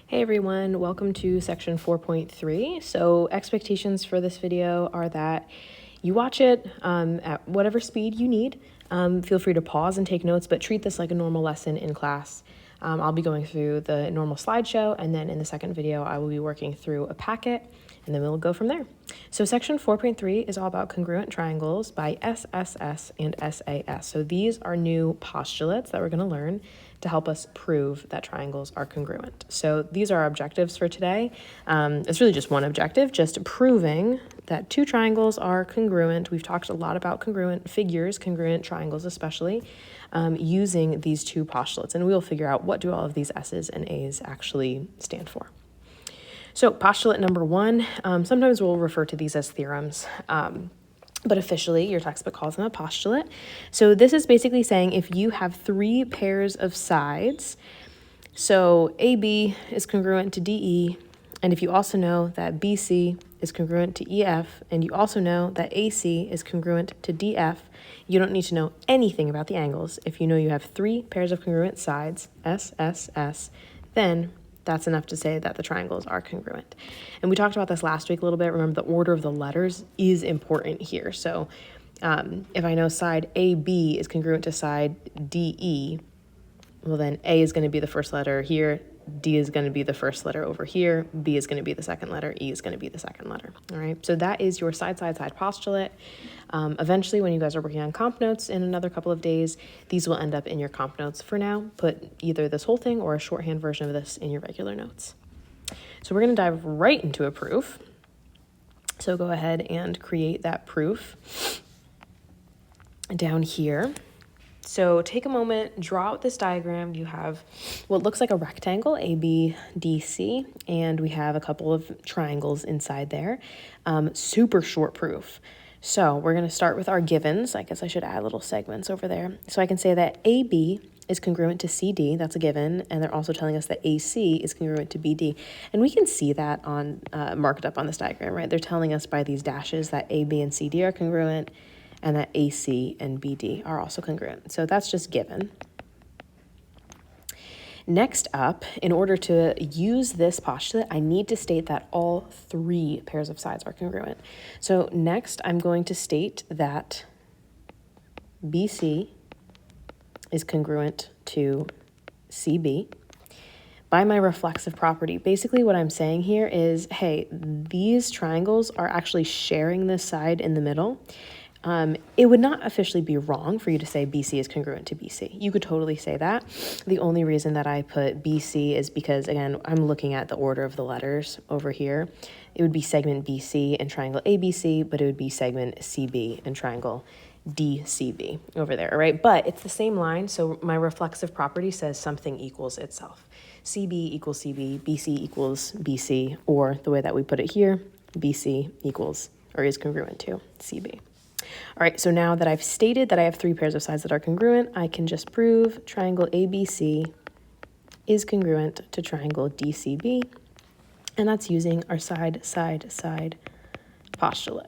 Hey everyone, welcome to section 4.3. So expectations for this video are that you watch it at whatever speed you need. Feel free to pause and take notes, but treat this like a normal lesson in class. I'll be going through the normal slideshow, and then in the second video, I will be working through a packet, and then we'll go from there. So section 4.3 is all about congruent triangles by SSS and SAS. So these are new postulates that we're going to learn to help us prove that triangles are congruent. So these are our objectives for today. It's really just one objective, just proving that two triangles are congruent. We've talked a lot about congruent figures, congruent triangles especially, using these two postulates. And we'll figure out what do all of these S's and A's actually stand for. So postulate number one, sometimes we'll refer to these as theorems. But officially, your textbook calls them a postulate. So this is basically saying if you have three pairs of sides, so AB is congruent to DE, and if you also know that BC is congruent to EF, and you also know that AC is congruent to DF, you don't need to know anything about the angles. If you know you have three pairs of congruent sides, SSS, then that's enough to say that the triangles are congruent. And we talked about this last week a little bit. Remember, the order of the letters is important here. So if I know side AB is congruent to side DE, well, then A is going to be the first letter here, D is going to be the first letter over here, B is going to be the second letter, E is going to be the second letter. All right, so that is your side postulate. Eventually, when you guys are working on comp notes in another couple of days, these will end up in your comp notes. For now, put either this whole thing or a shorthand version of this in your regular notes. So we're going to dive right into a proof. So go ahead and create that proof down here. So take a moment, draw out this diagram. You have what looks like a rectangle, ABDC, and we have a couple of triangles inside there. Super short proof. So we're going to start with our givens. I guess I should add little segments over there. So I can say that AB is congruent to CD, that's a given, and they're also telling us that AC is congruent to BD. And we can see that on marked up on this diagram, right? They're telling us by these dashes that AB and CD are congruent, and that AC and BD are also congruent. So that's just given. Next up, in order to use this postulate, I need to state that all three pairs of sides are congruent. So next, I'm going to state that BC is congruent to CB by my reflexive property. Basically, what I'm saying here is, hey, these triangles are actually sharing this side in the middle. It would not officially be wrong for you to say BC is congruent to BC. You could totally say that. The only reason that I put BC is because, again, I'm looking at the order of the letters over here. It would be segment BC and triangle ABC, but it would be segment CB and triangle DCB over there, right? But it's the same line, so my reflexive property says something equals itself. CB equals CB, BC equals BC, or the way that we put it here, BC equals or is congruent to CB. All right, so now that I've stated that I have three pairs of sides that are congruent, I can just prove triangle ABC is congruent to triangle DCB, and that's using our side postulate.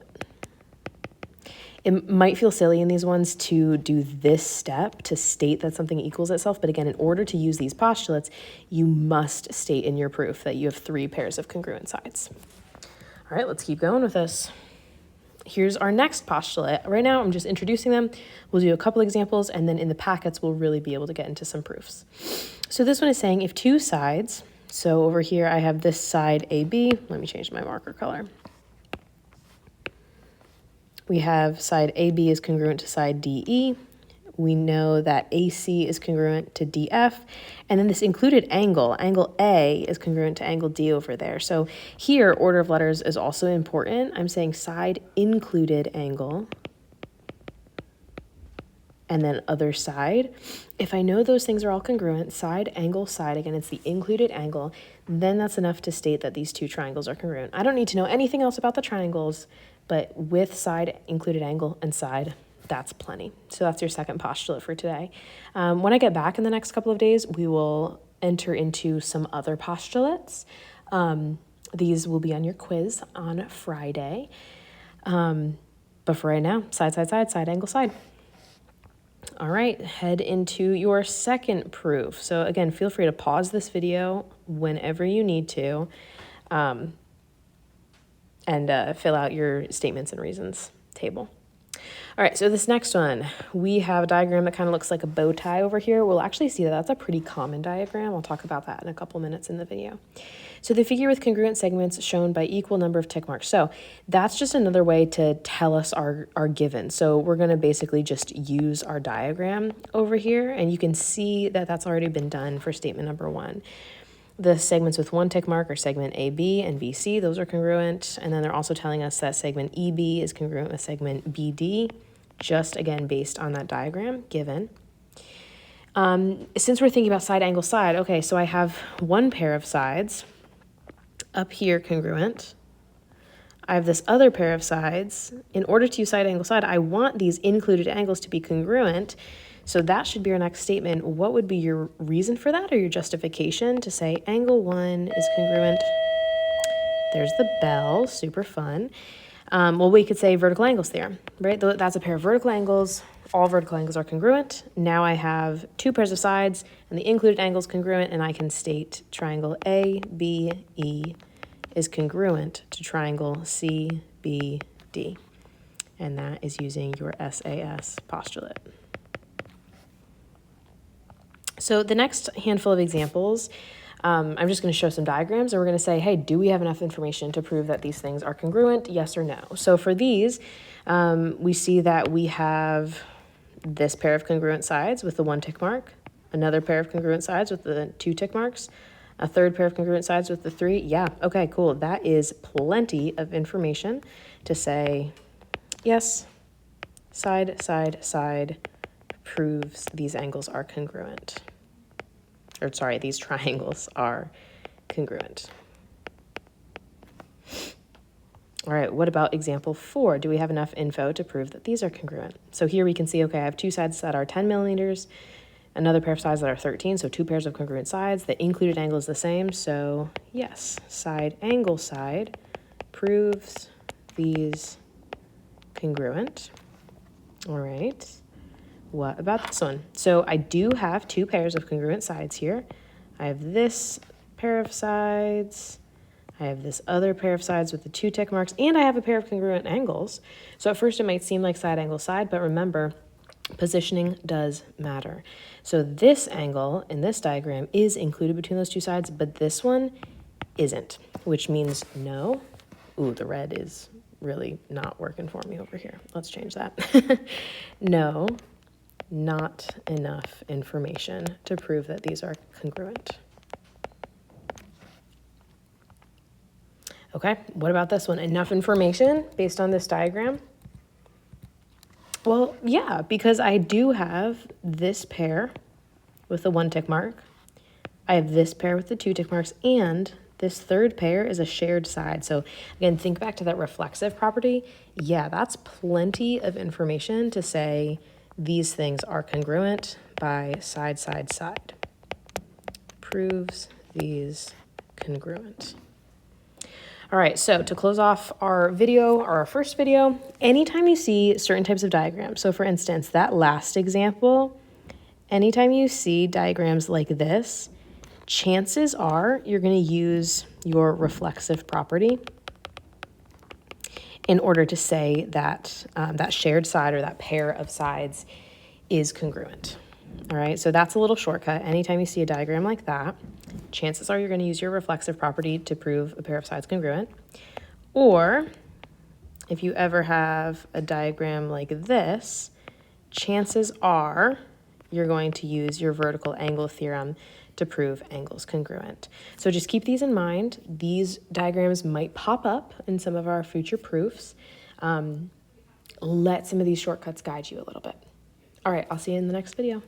It might feel silly in these ones to do this step to state that something equals itself, but again, in order to use these postulates, you must state in your proof that you have three pairs of congruent sides. All right, let's keep going with this. Here's our next postulate. Right now, I'm just introducing them. We'll do a couple examples, and then in the packets, we'll really be able to get into some proofs. So this one is saying if two sides, so over here, I have this side AB. Let me change my marker color. We have side AB is congruent to side DE. We know that AC is congruent to DF, and then this included angle A is congruent to angle D over there. So here, order of letters is also important. I'm saying side included angle, and then other side. If I know those things are all congruent, side, angle, side, again, it's the included angle, then that's enough to state that these two triangles are congruent. I don't need to know anything else about the triangles, but with side, included angle, and side, that's plenty. So that's your second postulate for today. When I get back in the next couple of days, we will enter into some other postulates. These will be on your quiz on Friday. But for right now, side, angle, side. All right, head into your second proof. So again, feel free to pause this video whenever you need to and fill out your statements and reasons table. All right, so this next one, we have a diagram that kind of looks like a bow tie over here. We'll actually see that that's a pretty common diagram. I'll talk about that in a couple minutes in the video. So the figure with congruent segments shown by equal number of tick marks. So that's just another way to tell us our given. So we're going to basically just use our diagram over here, and you can see that that's already been done for statement number 1. The segments with 1 tick mark are segment AB and BC. Those are congruent. And then they're also telling us that segment EB is congruent with segment BD, just again based on that diagram given. Since we're thinking about side angle side, okay, so I have one pair of sides up here congruent. I have this other pair of sides. In order to use side angle side, I want these included angles to be congruent. So that should be our next statement. What would be your reason for that, or your justification to say angle 1 is congruent? There's the bell, super fun. Well, we could say vertical angles theorem, right? That's a pair of vertical angles. All vertical angles are congruent. Now I have 2 pairs of sides, and the included angle is congruent, and I can state triangle ABE is congruent to triangle CBD. And that is using your SAS postulate. So the next handful of examples, I'm just going to show some diagrams, and we're going to say, hey, do we have enough information to prove that these things are congruent, yes or no? So for these, we see that we have this pair of congruent sides with the 1 tick mark, another pair of congruent sides with the 2 tick marks, a third pair of congruent sides with the 3. Yeah, okay, cool. That is plenty of information to say, yes, side, side, side proves these angles are congruent. Or sorry, these triangles are congruent. All right, what about example 4? Do we have enough info to prove that these are congruent? So here we can see, okay, I have 2 sides that are 10 millimeters, another pair of sides that are 13, so 2 pairs of congruent sides. The included angle is the same, so yes, side angle side proves these congruent. All right. What about this one? So I do have 2 pairs of congruent sides here. I have this pair of sides. I have this other pair of sides with the 2 tick marks, and I have a pair of congruent angles. So at first it might seem like side angle side, but remember, positioning does matter. So this angle in this diagram is included between those 2 sides, but this one isn't, which means no. Ooh, the red is really not working for me over here. Let's change that. No. Not enough information to prove that these are congruent. Okay, what about this one? Enough information based on this diagram? Well, yeah, because I do have this pair with the 1 tick mark. I have this pair with the 2 tick marks, and this third pair is a shared side. So again, think back to that reflexive property. Yeah, that's plenty of information to say these things are congruent by side, side, side. Proves these congruent. All right, so to close off our video, or our first video, anytime you see certain types of diagrams, so for instance, that last example, anytime you see diagrams like this, chances are you're going to use your reflexive property in order to say that that shared side or that pair of sides is congruent. All right, so that's a little shortcut. Anytime you see a diagram like that, chances are you're going to use your reflexive property to prove a pair of sides congruent. Or if you ever have a diagram like this, chances are you're going to use your vertical angle theorem to prove angles congruent. So just keep these in mind. These diagrams might pop up in some of our future proofs. Let some of these shortcuts guide you a little bit. All right, I'll see you in the next video.